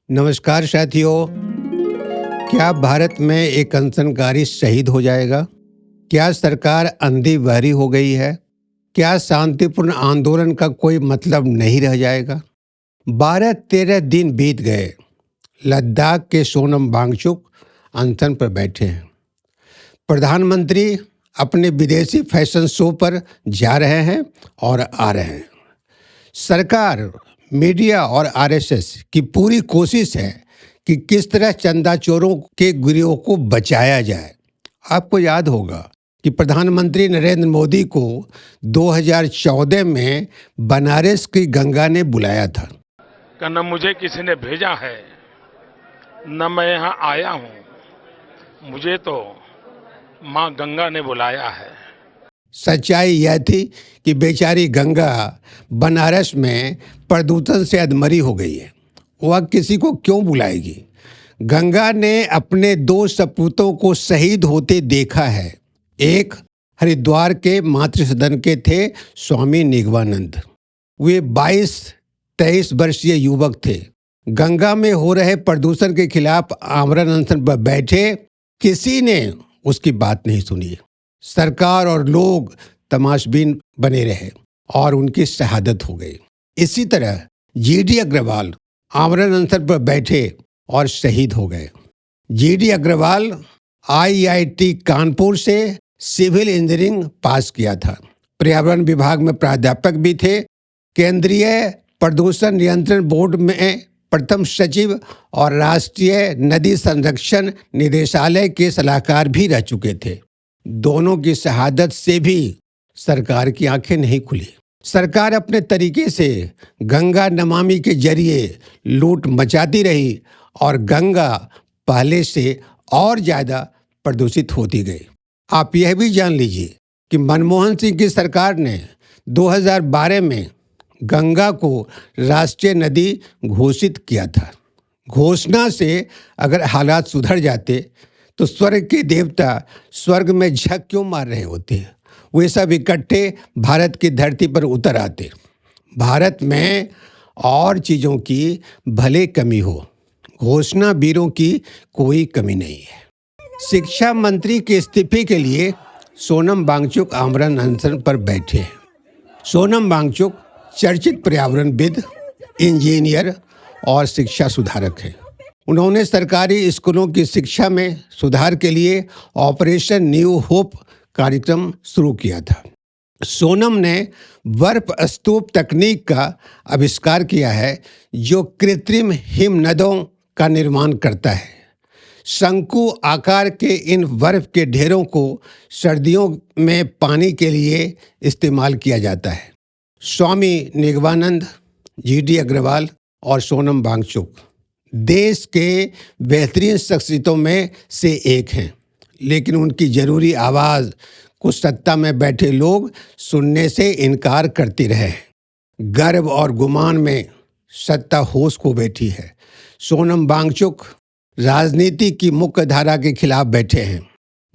नमस्कार साथियों। क्या भारत में एक अनशनकारी शहीद हो जाएगा? क्या सरकार अंधी बहरी हो गई है? क्या शांतिपूर्ण आंदोलन का कोई मतलब नहीं रह जाएगा? 12-13 दिन बीत गए। लद्दाख के सोनम वांगचुक अनशन पर बैठे हैं। प्रधानमंत्री अपने विदेशी फैशन शो पर जा रहे हैं और आ रहे हैं। सरकार, मीडिया और आरएसएस की पूरी कोशिश है कि किस तरह चंदा चोरों के गिरोह को बचाया जाए। आपको याद होगा कि प्रधानमंत्री नरेंद्र मोदी को 2014 में बनारस की गंगा ने बुलाया था। न मुझे किसी ने भेजा है, न मैं यहाँ आया हूँ, मुझे तो माँ गंगा ने बुलाया है। सच्चाई यह थी कि बेचारी गंगा बनारस में प्रदूषण से अधमरी हो गई है। वह किसी को क्यों बुलाएगी? गंगा ने अपने 2 सपूतों को शहीद होते देखा है। एक हरिद्वार के मातृसदन के थे स्वामी निगमानंद। वे 22-23 वर्षीय युवक थे। गंगा में हो रहे प्रदूषण के खिलाफ आमरण अनशन पर बैठे। किसी ने उसकी बात नहीं सुनी। सरकार और लोग तमाशबीन बने रहे और उनकी शहादत हो गई। इसी तरह जीडी अग्रवाल आमरण अनशन पर बैठे और शहीद हो गए। जीडी अग्रवाल आईआईटी कानपुर से सिविल इंजीनियरिंग पास किया था। पर्यावरण विभाग में प्राध्यापक भी थे। केंद्रीय प्रदूषण नियंत्रण बोर्ड में प्रथम सचिव और राष्ट्रीय नदी संरक्षण निदेशालय के सलाहकार भी रह चुके थे। दोनों की शहादत से भी सरकार की आंखें नहीं खुली। सरकार अपने तरीके से गंगा नमामि के जरिए लूट मचाती रही और गंगा पहले से और ज़्यादा प्रदूषित होती गई। आप यह भी जान लीजिए कि मनमोहन सिंह की सरकार ने 2012 में गंगा को राष्ट्रीय नदी घोषित किया था। घोषणा से अगर हालात सुधर जाते तो स्वर्ग के देवता स्वर्ग में झक क्यों मार रहे होते? वे सब इकट्ठे भारत की धरती पर उतर आते। भारत में और चीज़ों की भले कमी हो, घोषणा वीरों की कोई कमी नहीं है। शिक्षा मंत्री के इस्तीफे के लिए सोनम वांगचुक आमरण अनशन पर बैठे हैं। सोनम वांगचुक चर्चित पर्यावरणविद, इंजीनियर और शिक्षा सुधारक हैं। उन्होंने सरकारी स्कूलों की शिक्षा में सुधार के लिए ऑपरेशन न्यू होप कार्यक्रम शुरू किया था। सोनम ने बर्फ स्तूप तकनीक का आविष्कार किया है जो कृत्रिम हिमनदों का निर्माण करता है। शंकु आकार के इन बर्फ के ढेरों को सर्दियों में पानी के लिए इस्तेमाल किया जाता है। स्वामी निगमानंद, जीडी अग्रवाल और सोनम वांगचुक देश के बेहतरीन शख्सियतों में से एक हैं, लेकिन उनकी ज़रूरी आवाज़ को सत्ता में बैठे लोग सुनने से इनकार करते रहे। गर्व और गुमान में सत्ता होश को बैठी है। सोनम वांगचुक राजनीति की मुख्य धारा के खिलाफ बैठे हैं।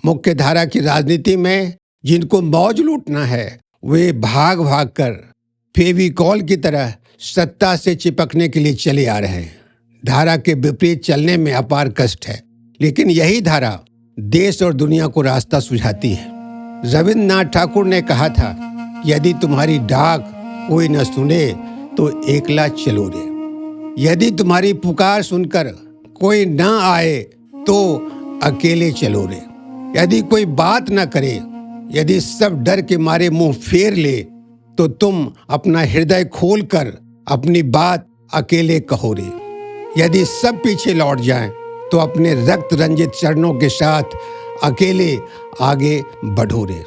मुख्य धारा की राजनीति में जिनको मौज लूटना है वे भाग भाग कर फेविकॉल की तरह सत्ता से चिपकने के लिए चले आ रहे हैं। धारा के विपरीत चलने में अपार कष्ट है, लेकिन यही धारा देश और दुनिया को रास्ता सुझाती है। रविन्द्रनाथ ठाकुर ने कहा था कि यदि तुम्हारी डाक कोई न सुने तो एकला चलो रे। यदि तुम्हारी पुकार सुनकर कोई न आए तो अकेले चलो रे। यदि कोई बात न करे, यदि सब डर के मारे मुंह फेर ले, तो तुम अपना हृदय खोलकर अपनी बात अकेले कहो रे। यदि सब पीछे लौट जाएं, तो अपने रक्त रंजित चरणों के साथ अकेले आगे बढ़ो रे।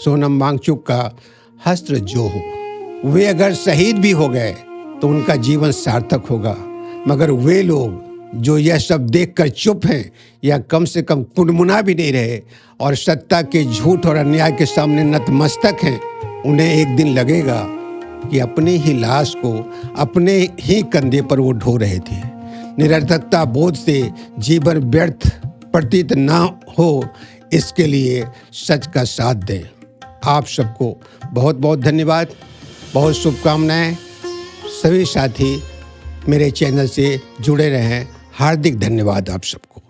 सोनम वांगचुक का हस्त्र जो हो, वे अगर शहीद भी हो गए तो उनका जीवन सार्थक होगा। मगर वे लोग जो यह सब देखकर चुप हैं या कम से कम कुनमुना भी नहीं रहे और सत्ता के झूठ और अन्याय के सामने नतमस्तक हैं, उन्हें एक दिन लगेगा कि अपनी ही लाश को अपने ही कंधे पर वो ढो रहे थे। निरर्थकता बोध से जीवन व्यर्थ प्रतीत ना हो, इसके लिए सच का साथ दें। आप सबको बहुत बहुत धन्यवाद, बहुत शुभकामनाएं। सभी साथी मेरे चैनल से जुड़े रहें। हार्दिक धन्यवाद आप सबको।